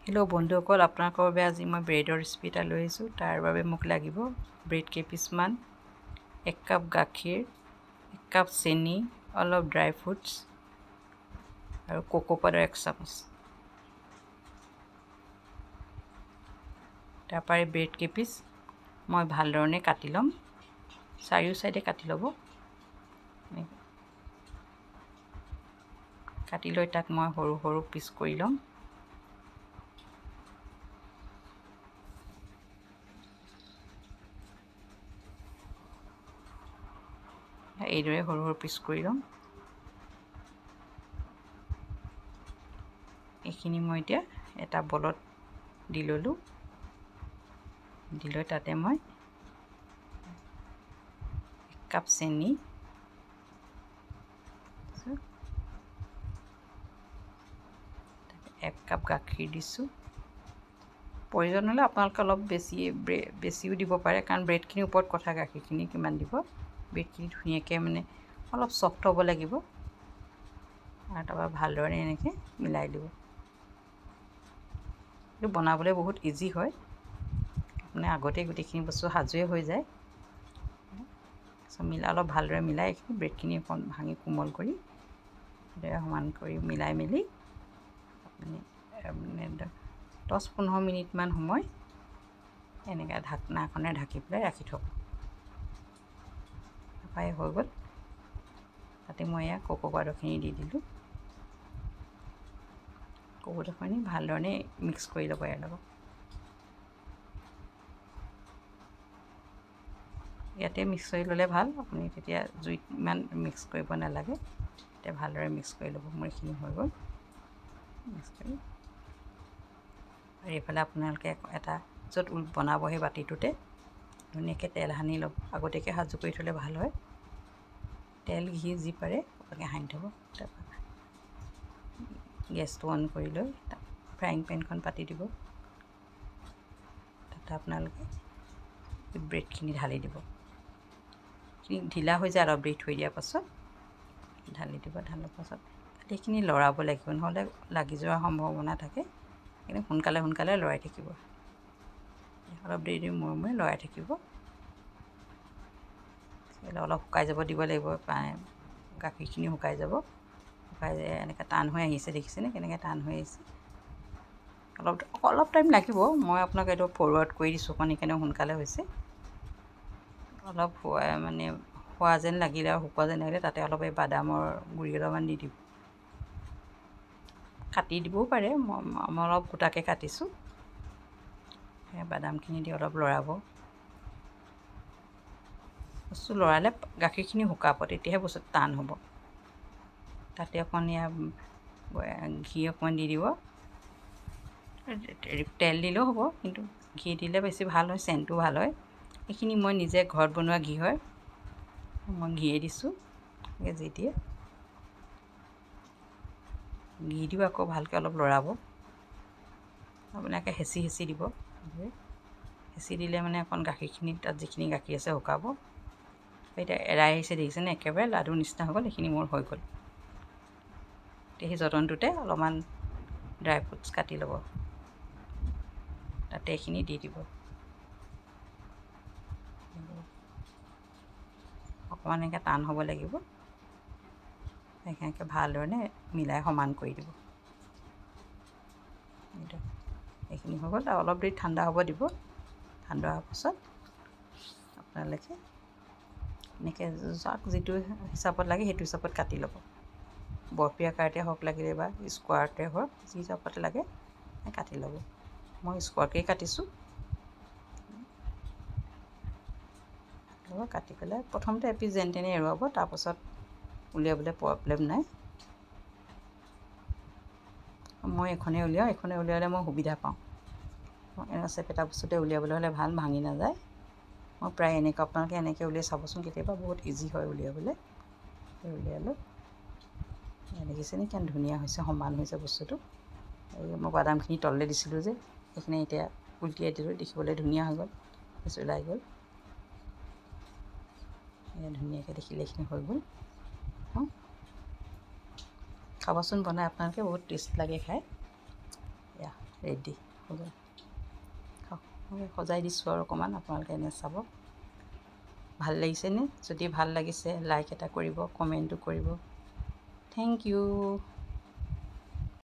Hello' বন্ধুসকল, আপোনালোকৰ বাবে আজি মই ব্ৰেডৰ ৰেচিপি এটা লৈ আহিছোঁ। তাৰ বাবে মোক লাগিব ব্ৰেড কেইপিচমান, 1 কাপ গাখীৰ, 1 কাপ চেনি, অলপ ড্ৰাই ফ্ৰুটছ আৰু কোকো পাউডাৰ 1 চামুচ। তাৰপৰা এই ব্ৰেড কেইপিচ মই ভালধৰণে কাটি ল'ম। চাৰিও চাইডে কাটি ল'ব। কাটি লৈ তাক মই সৰু সৰু পিচ কৰি ল'ম। এইদৰে সৰু সৰু পিচ কৰি ল'ম। এইখিনি মই এতিয়া এটা বলত দি ল'লোঁ। দি লৈ তাতে মই 1 কাপ চেনি, 1 কাপ গাখীৰ দিছোঁ। প্ৰয়োজন হ'লে আপোনালোকে অলপ বেছিও দিব পাৰে, কাৰণ ব্ৰেডখিনিৰ ওপৰত কথা গাখীৰখিনি কিমান দিব। ব্ৰেডখিনি ধুনীয়াকৈ মানে অলপ ছফ্ট হ'ব লাগিব, আৰু তাৰপৰা ভালদৰে এনেকৈ মিলাই দিব। এইটো বনাবলৈ বহুত ইজি হয়, মানে আগতেই গোটেইখিনি বস্তু সাজুৱে হৈ যায়। অলপ ভালদৰে মিলাই এইখিনি ব্ৰেডখিনি অকণ ভাঙি কোমল কৰি সমান কৰি মিলাই মেলি আপুনি 10-15 মিনিটমান সময় এনেকৈ ঢাকনাখনে ঢাকি পেলাই ৰাখি থ'ব। তাৰপৰা হৈ গ'ল। তাতে মই এয়া কোকো পাউডাৰখিনি দি দিলোঁ। কোকো পাউডাৰখিনি ভালধৰণে মিক্স কৰি ল'ব ইয়াৰ লগত। ইয়াতে মিক্স কৰি ল'লে ভাল, আপুনি তেতিয়া জুইত ইমান মিক্স কৰিব নালাগে। এতিয়া ভালদৰে মিক্স কৰি ল'ব। মোৰ এইখিনি হৈ গ'ল মিক্স কৰি। আৰু এইফালে আপোনালোকে এটা য'ত বনাব সেই বাতিটোতে ধুনীয়াকৈ তেল সানি ল'ব। আগতীয়াকৈ সাজু কৰি থ'লে ভাল হয়। তেল ঘি যি পাৰে আপোনালোকে সানি থ'ব। তাৰপৰা গেছটো অন কৰি লৈ ফ্ৰাইং পেনখন পাতি দিব। তাতে আপোনালোকে ব্ৰেডখিনি ঢালি দিব। ঢিলা হৈ যায় অলপ দেৰি থৈ দিয়াৰ পাছত ঢালি দিব। ঢালাৰ পাছত এইখিনি লৰাব লাগিব, নহ'লে লাগি যোৱাৰ সম্ভাৱনা থাকে। সেইকাৰণে সোনকালে লৰাই থাকিব। অলপ দেৰি মূৰে লৰাই থাকিব। অলপ শুকাই যাব দিব লাগিব। গাখীৰখিনি শুকাই যাব। শুকাই যায় এনেকৈ টান হৈ আহিছে, দেখিছেনে কেনেকৈ টান হৈ আহিছে। অলপ টাইম লাগিব। মই আপোনাক এইটো ফৰৱাৰ্ড কৰি দিছোঁ অকণ, সেইকাৰণে সোনকালে হৈছে। অলপ মানে খোৱা যেন লাগিলে আৰু শুকোৱা যেন লাগিলে তাতে অলপ এই বাদামৰ গুড়ি অলপমান দি দিব। কাটি দিবও পাৰে, মই অলপ গোটাকৈ কাটিছোঁ। সেই বাদামখিনি দি অলপ লৰাব। বস্তু লৰালে গাখীৰখিনি শুকাব, তেতিয়াহে বস্তুটো টান হ'ব। তাতে অকণ ঘি অকণমান দি দিব। তেল দিলেও হ'ব, কিন্তু ঘি দিলে বেছি ভাল হয়, চেণ্টটো ভাল হয়। এইখিনি মই নিজে ঘৰত বনোৱা ঘি হয়, মই ঘিয়ে দিছোঁ। যি দিয়ে ঘি দিও আকৌ ভালকৈ অলপ লৰাব। আপোনালোকে হেঁচি দিব। হেঁচি দিলে মানে অকণ গাখীৰখিনি তাত যিখিনি গাখীৰ আছে শুকাব। এতিয়া এৰাই আহিছে, দেখিছেনে একেবাৰে লাডু নিচিনা হৈ গ'ল। এইখিনি মোৰ হৈ গ'ল। এতিয়া সেই যতনটোতে অলপমান ড্ৰাই ফ্ৰুটছ কাটি ল'ব, তাতে এইখিনি দি দিব। অকণমান এনেকৈ টান হ'ব লাগিব। এনেকৈ ভালধৰণে মিলাই সমান কৰি দিব। এইখিনি হৈ গ'ল। আৰু অলপ দেৰি ঠাণ্ডা হ'ব দিব। ঠাণ্ডা হোৱাৰ পাছত আপোনালোকে এনেকৈ যাক যিটো হিচাপত লাগে সেইটো হিচাপত কাটি ল'ব। বৰফি আকাৰতে হওক লাগিলে বা স্কোৱাৰতে হওক, যি হিচাপতে লাগে কাটি ল'ব। মই স্কোৱাৰকেই কাটিছোঁ। কাটি পেলাই প্ৰথমতে এপিচ যেন তেনে এৰুৱাব, তাৰপাছত উলিয়াবলৈ প্ৰব্লেম নাই। মই এইখনেই উলিয়াওঁ। এইখনে উলিয়ালে মই সুবিধা পাওঁ। চেপেটা বস্তুতে উলিয়াবলৈ হ'লে ভাল, ভাঙি নাযায়। মই প্ৰায় এনেকৈ, আপোনালোকে এনেকৈ উলিয়াই চাবচোন, কেতিয়াবা বহুত ইজি হয় উলিয়াবলৈ। উলিয়ালোঁ। দেখিছেনে কিমান ধুনীয়া হৈছে, সমান হৈছে বস্তুটো। এই মই বাদামখিনি তললৈ দিছিলোঁ যে, সেইখিনি এতিয়া উলটিয়াই দিলোঁ, দেখিবলৈ ধুনীয়া হৈ গ'ল। ওলাই গ'ল। ধুনীয়াকৈ দেখিলে এইখিনি হৈ গ'ল। খাবচোন বনাই আপোনালোকে, বহুত টেষ্ট লাগে খাই। ৰেডি সজাই সজাই দিছোঁ আৰু অকণমান আপোনালোকে এনে চাব। ভাল লাগিছেনে? যদি ভাল লাগিছে লাইক এটা কৰিব, কমেণ্টো কৰিব। Thank U.